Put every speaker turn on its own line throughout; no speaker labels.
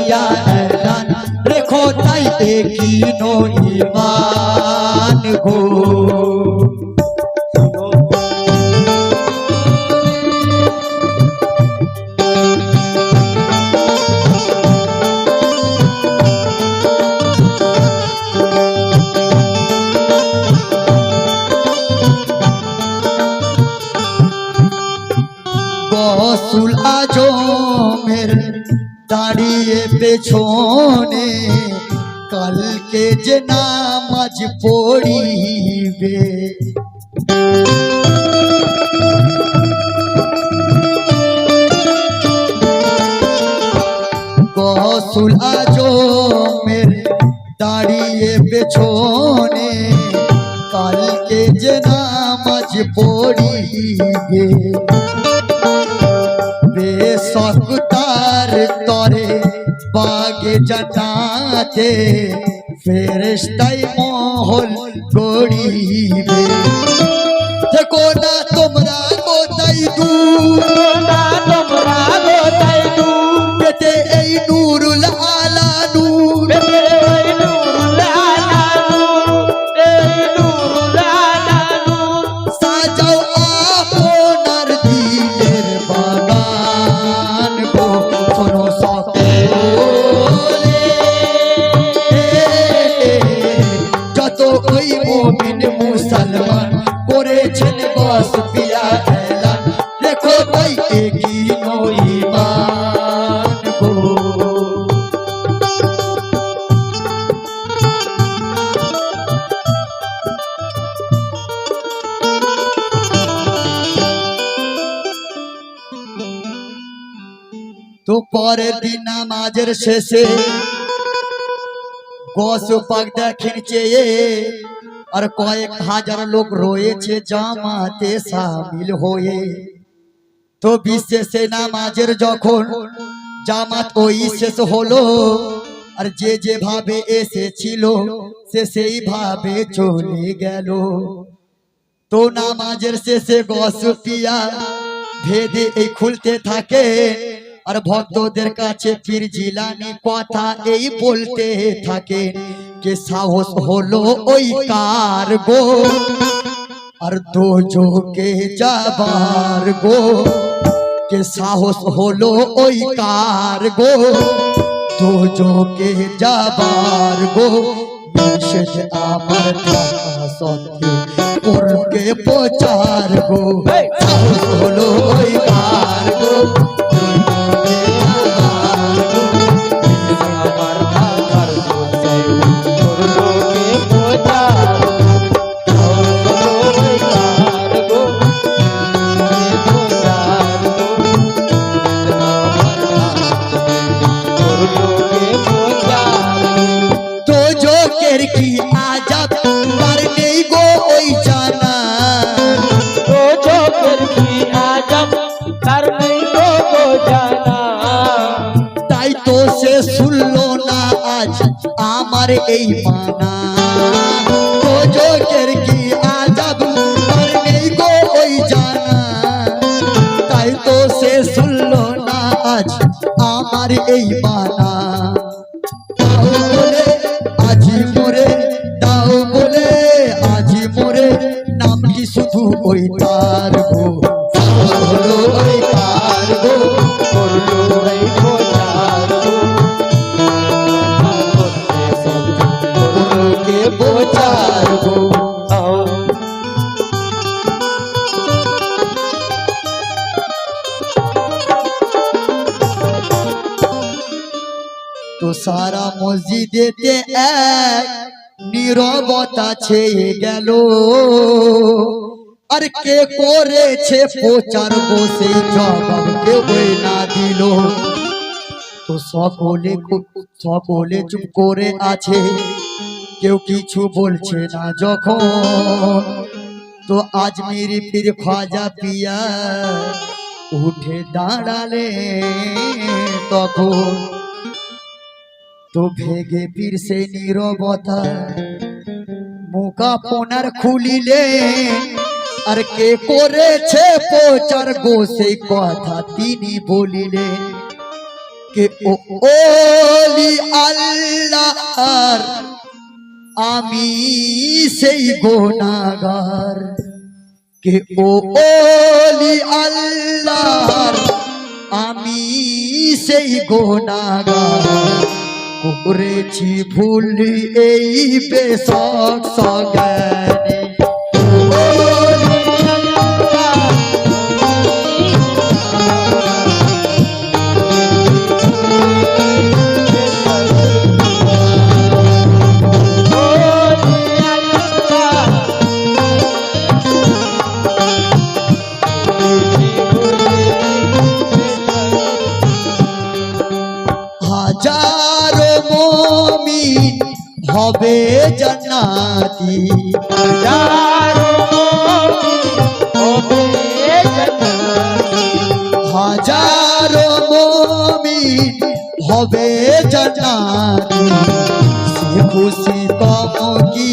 পিয়া এলান রেখো তাই দেখিনো ইমান গো গসুল আজমের দাঁড়িয়ে পেছনে কালকে যে নামাজ পড়িবে গসুল আজমের দাঁড়িয়ে পেছনে কালকে যে নামাজ পড়িবে বেশকতার তরে বাগে জানাতে ফেরেশতাই মহল গড়িবে দেখো না তোমরা কোথায় দূর পেতে এই নূরুল আলা নূর সাজাও আপনার দিলের বাগান গো শোনো সকলে যত ওই মুমিন মুসলমান করেছেন বস পিয়া এলান দেখো তাই দেখিনো ঈমান গো তো পরের দিন নামাজের শেষে গস পাক দেখেন চেয়ে আর কয়েক হাজার লোক রয়েছে জামাতে শামিল হয়ে তো বিশেষে নামাজের যখন জামাত ওই শেষ হলো আর যে যেভাবে এসেছিল সে সেইভাবে চলে গেল তো নামাজের শেষে গস পিয়া ভেদে এই খুলতে থাকে আর ভক্তদের কাছে পীর জিলানী কথা এই বলতে থাকে কে সাহস হলো ওই কার গো আর দোজখে যাবার গো কে সাহস হলো ওই কার গো দোজখে যাবার গো নিষেধ আমার থাকা সত্ত্বেও ওরকে প্রচার গো সাহস হলো ওই কার গো কি আজাব তার নেই গো ওই জানা
তো চোখের কি আজাব তার নেই গো জানা
তাই তো সে শুনলো না আজ আমার এই মানা তো চোখের কি আজাব তার নেই গো ওই জানা তাই তো সে শুনলো না আজ আমার এই মানা আজি মোরে দাও বলে আজি মোরে নাম কি শুধু ওই তার গো হলো ওই তার গো
করলো এই প্রচার
কে প্রচার গো তো সারা মসজিদেতে এক নীরবতা ছেয়ে গেল আর কে করেছে প্রচার বসে জবাব কেউ না দিল তো সকলে চুপ করে আছে কেউ কিছু বলছে না যখন তো আজমিরি পীর খাজা পিয়া উঠে দাঁড়ালে তখন তো ভেগে পীর সে নীরবতা মুখ আপনার খুলিলে আর কে করেছে প্রচার গো সেই কথা তিনি বলিলেন কে ও ওলি আল্লাহর আমি সেই গুনাহগার, কে ও ওলি আল্লাহর আমি সেই গুনাহগার, করেছি ভুল এই বেশক সজ্ঞানে। হাজারো মুমিন হবে জান্নাতি,
হাজারো হবে জান্নাতি,
হাজারো মুমিন হবে জান্নাতি, সে খুশি কম কি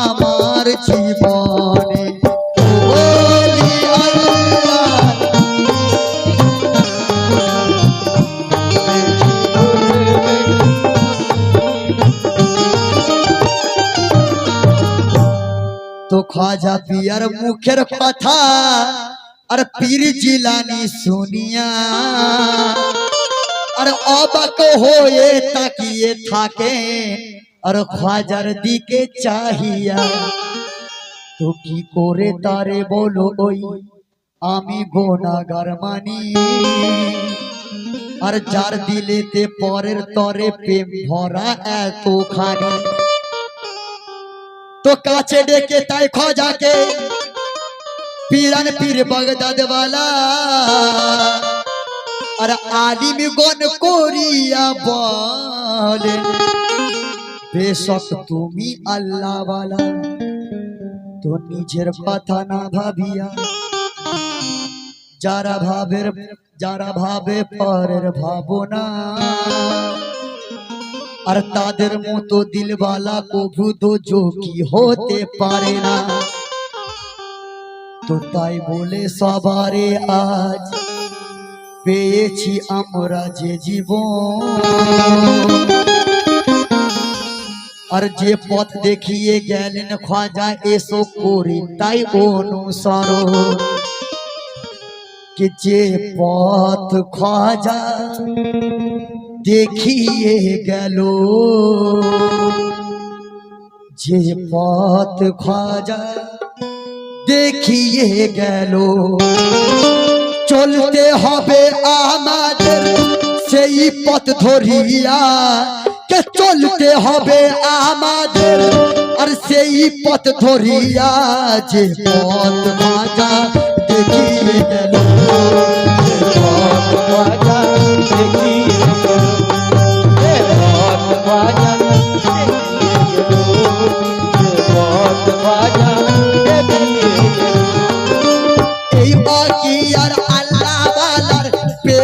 আমার জীবনে। ওলি আল্লাহ তো খাজা পিয়ার মুখের কথা আর পীর জিলানি শুনিয়া আর অবাক হয়ে তাকিয়ে থাকে আর খাজার দিকে চাহিয়া। তো কি করে তারে বলো ওই আমি গুনাহগার মানি, আর যার দিলেতে পরের তরে প্রেম ভরা এতখানি। তো কাছে ডেকে তাই খাজাকে পীরান পীর বাগদাদ वाला আর আলিম গণ করিয়া বলে, বেশক তুমি আল্লাহ वाला, তো নিজের কথা না ভাবিয়া যারা ভাবে পরের ভাবনা, আর তাদের মতো দিলওয়ালা কভু তো যোগী হতে পারে না। তো তাই বলে সবারে আজ পেয়েছি আমরা যে জীবন, আর যে পথ দেখিয়ে গেলেন খাজা এসো করি তাই অনুসরণ, कि जे पथ खाजा देखिए गलो, जे पथ खाजा देखिए गलो, चलते हबे आमादेर सेई पथ धरिया, के चलते हबे आमादेर और सेई पथ धरिया, जे पथ खाजा देखिए गलो,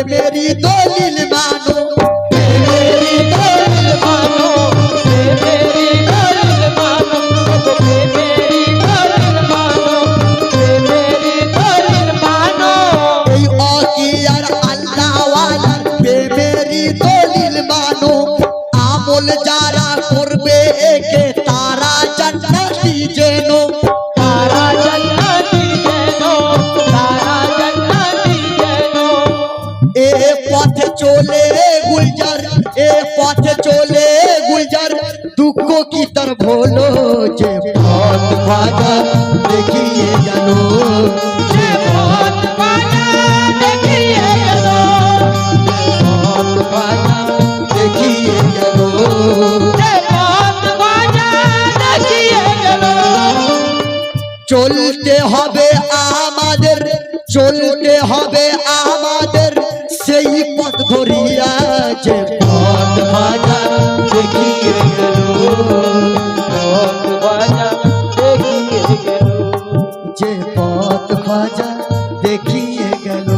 मेरी दलील मानो, मेरी दलील मानो, मेरी दलील मानो, मेरी दलील मानो, मेरी दलील मानो, यार अल्लाह वाला मेरी दलील मानो, আমল যারা করবে একে তারা জান্নাতি যেনো, তারা জান্নাতি যেনো, তারা জান্নাতি যেনো। এ পথে চলে গুলজার, এ পথে চলে গুলজার, দুঃখ কি তার ভোলো, যে পথ খাজা দেখিয়ে গেল, যে পথ খাজা দেখিয়ে গেল, পথ খাজা দেখিয়ে গেল, যে পথ খাজা দেখিয়ে গেল। চলতে হবে আমাদের, চলতে হবে আমাদের সেই পথ ধরিয়া, যে পথ খাজা দেখিয়ে গেল, পথ খাজা দেখিয়ে গেল, যে পথ খাজা দেখিয়ে গেল।